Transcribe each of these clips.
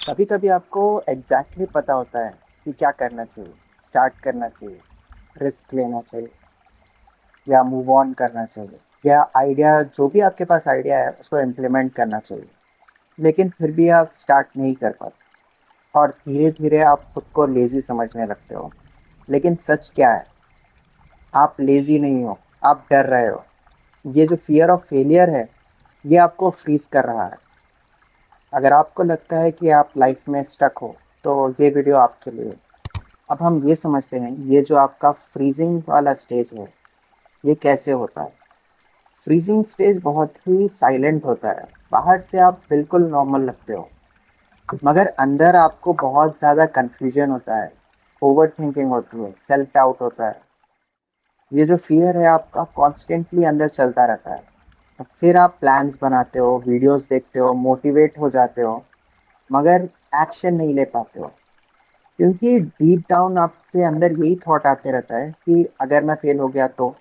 कभी कभी आपको एग्जैक्टली पता होता है कि क्या करना चाहिए, स्टार्ट करना चाहिए, रिस्क लेना चाहिए या मूव ऑन करना चाहिए, या आइडिया जो भी आपके पास आइडिया है उसको इम्प्लीमेंट करना चाहिए। लेकिन फिर भी आप स्टार्ट नहीं कर पाते और धीरे धीरे आप खुद को लेजी समझने लगते हो। लेकिन सच क्या है? आप लेजी नहीं हो, आप डर रहे हो। ये जो फियर ऑफ फेलियर है, ये आपको फ्रीज कर रहा है। अगर आपको लगता है कि आप लाइफ में स्टक हो, तो ये वीडियो आपके लिए। अब हम ये समझते हैं, ये जो आपका फ्रीजिंग वाला स्टेज है, ये कैसे होता है। फ्रीजिंग स्टेज बहुत ही साइलेंट होता है। बाहर से आप बिल्कुल नॉर्मल लगते हो, मगर अंदर आपको बहुत ज़्यादा कन्फ्यूजन होता है, ओवर थिंकिंग होती है, सेल्फ डाउट होता है। ये जो फियर है आपका कॉन्स्टेंटली अंदर चलता रहता है। और फिर आप प्लान्स बनाते हो, वीडियोस देखते हो, मोटिवेट हो जाते हो, मगर एक्शन नहीं ले पाते हो। क्योंकि डीप डाउन आपके अंदर यही थॉट आते रहता है कि अगर मैं फेल हो गया तो।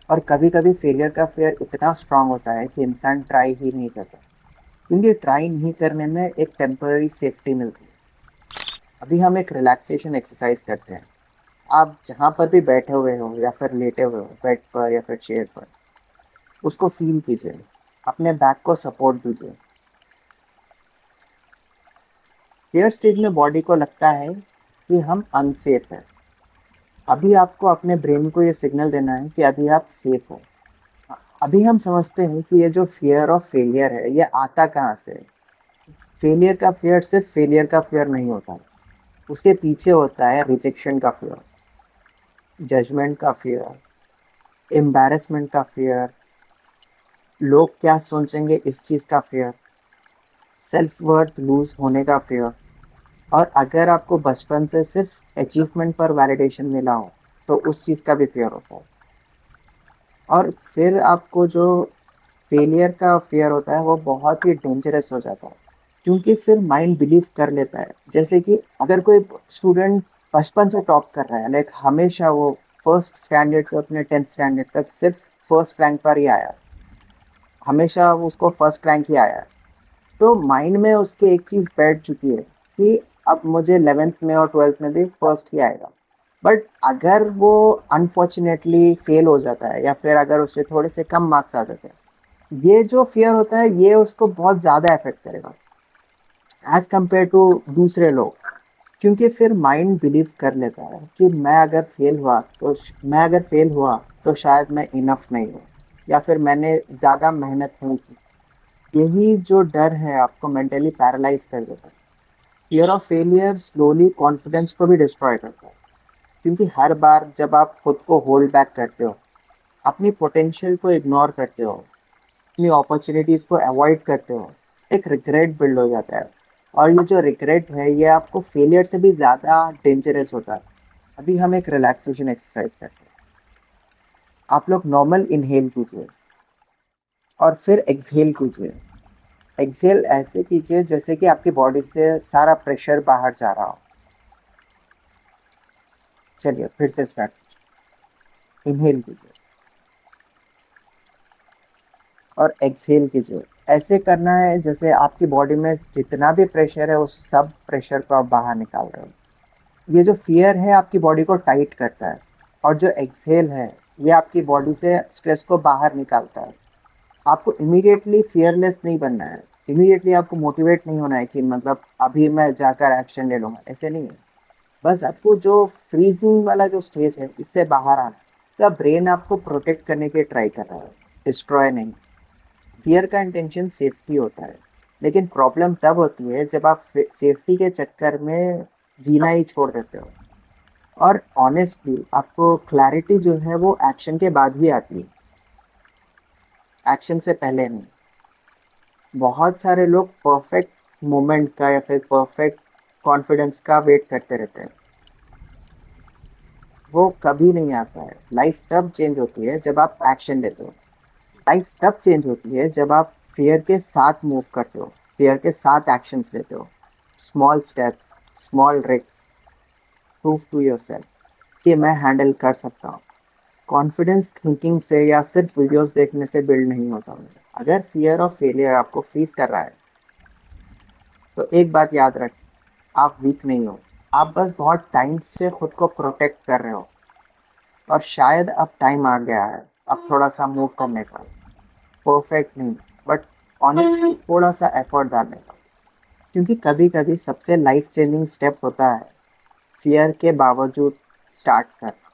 और कभी कभी फेलियर का फेयर इतना स्ट्रांग होता है कि इंसान ट्राई ही नहीं करता, क्योंकि ट्राई नहीं करने में एक टेम्पररी सेफ्टी मिलती है। अभी हम एक रिलैक्सेशन एक्सरसाइज करते हैं। आप जहाँ पर भी बैठे हुए हो या फिर लेटे हुए हो, बेड पर या फिर चेयर पर, उसको फील कीजिए। अपने बैक को सपोर्ट दीजिए। फेयर स्टेज में बॉडी को लगता है कि हम अनसेफ हैं। अभी आपको अपने ब्रेन को ये सिग्नल देना है कि अभी आप सेफ हो। अभी हम समझते हैं कि ये जो फियर ऑफ फेलियर है, ये आता कहाँ से है। फेलियर का फियर सिर्फ फेलियर का फियर नहीं होता, उसके पीछे होता है रिजेक्शन का फियर, जजमेंट का फियर, एम्बैरेसमेंट का फियर, लोग क्या सोचेंगे इस चीज़ का फियर, सेल्फ वर्थ लूज होने का फियर। और अगर आपको बचपन से सिर्फ अचीवमेंट पर वैलिडेशन मिला हो, तो उस चीज़ का भी फियर होता है। और फिर आपको जो फेलियर का फियर होता है, वो बहुत ही डेंजरस हो जाता है। क्योंकि फिर माइंड बिलीव कर लेता है, जैसे कि अगर कोई स्टूडेंट बचपन से टॉप कर रहा है, लाइक हमेशा वो फर्स्ट स्टैंडर्ड से अपने 10th स्टैंडर्ड तक सिर्फ फर्स्ट रैंक पर ही आया, हमेशा वो उसको फर्स्ट रैंक ही आया, तो माइंड में उसके एक चीज़ बैठ चुकी है कि अब मुझे 11th में और 12th में भी फर्स्ट ही आएगा। बट अगर वो अनफॉर्चुनेटली फेल हो जाता है या फिर अगर उससे थोड़े से कम मार्क्स आ जाते हैं, ये जो फियर होता है ये उसको बहुत ज़्यादा अफेक्ट करेगा एज कम्पेयर टू दूसरे लोग। क्योंकि फिर माइंड बिलीव कर लेता है कि मैं अगर फेल हुआ तो शायद मैं इनफ नहीं हूँ, या फिर मैंने ज़्यादा मेहनत नहीं की। यही जो डर है आपको मेंटली पैरालाइज कर देता है। Fear of failure slowly confidence को भी डिस्ट्रॉय करता है। क्योंकि हर बार जब आप खुद को होल्ड बैक करते हो, अपनी पोटेंशियल को इग्नोर करते हो, अपनी अपॉर्चुनिटीज़ को अवॉइड करते हो, एक रिग्रेट बिल्ड हो जाता है। और ये जो रिग्रेट है, ये आपको फेलियर से भी ज़्यादा डेंजरस होता है। अभी हम एक रिलैक्सेशन एक्सरसाइज करते हैं। आप लोग नॉर्मल इनहेल कीजिए और फिर एक्सहेल कीजिए। एक्सहेल ऐसे कीजिए जैसे कि आपकी बॉडी से सारा प्रेशर बाहर जा रहा हो। चलिए फिर से स्टार्ट कीजिए। इनहेल कीजिए और एक्सहेल कीजिए। ऐसे करना है जैसे आपकी बॉडी में जितना भी प्रेशर है, उस सब प्रेशर को आप बाहर निकाल रहे हो। ये जो फियर है आपकी बॉडी को टाइट करता है, और जो एक्सहेल है, ये आपकी बॉडी से स्ट्रेस को बाहर निकालता है। आपको इमीडिएटली फियरलेस नहीं बनना है। इमीडिएटली आपको मोटिवेट नहीं होना है कि मतलब अभी मैं जाकर एक्शन ले लूँगा, ऐसे नहीं है। बस आपको जो फ्रीजिंग वाला जो स्टेज है, इससे बाहर आना है। तो ब्रेन आपको प्रोटेक्ट करने के ट्राई कर रहा है, डिस्ट्रॉय नहीं। फियर का इंटेंशन सेफ्टी होता है, लेकिन प्रॉब्लम तब होती है जब आप सेफ्टी के चक्कर में जीना ही छोड़ देते हो। और ऑनेस्टली आपको क्लैरिटी जो है वो एक्शन के बाद ही आती है, एक्शन से पहले नहीं। बहुत सारे लोग परफेक्ट मोमेंट का या फिर परफेक्ट कॉन्फिडेंस का वेट करते रहते हैं। वो कभी नहीं आता है। लाइफ तब चेंज होती है जब आप एक्शन लेते हो। लाइफ तब चेंज होती है जब आप फियर के साथ मूव करते हो, फियर के साथ एक्शंस लेते हो। Small steps, small risk, prove to yourself कि मैं हैंडल कर सकता हूँ। कॉन्फिडेंस थिंकिंग से या सिर्फ वीडियोस देखने से बिल्ड नहीं होता है। अगर फियर ऑफ फेलियर आपको फ्रीज कर रहा है, तो एक बात याद रखें, आप वीक नहीं हो, आप बस बहुत टाइम से खुद को प्रोटेक्ट कर रहे हो। और शायद अब टाइम आ गया है अब थोड़ा सा मूव करने का। परफेक्ट नहीं, बट ऑनेस्टली थोड़ा सा एफर्ट डालने का। क्योंकि कभी कभी सबसे लाइफ चेंजिंग स्टेप होता है फियर के बावजूद स्टार्ट करना।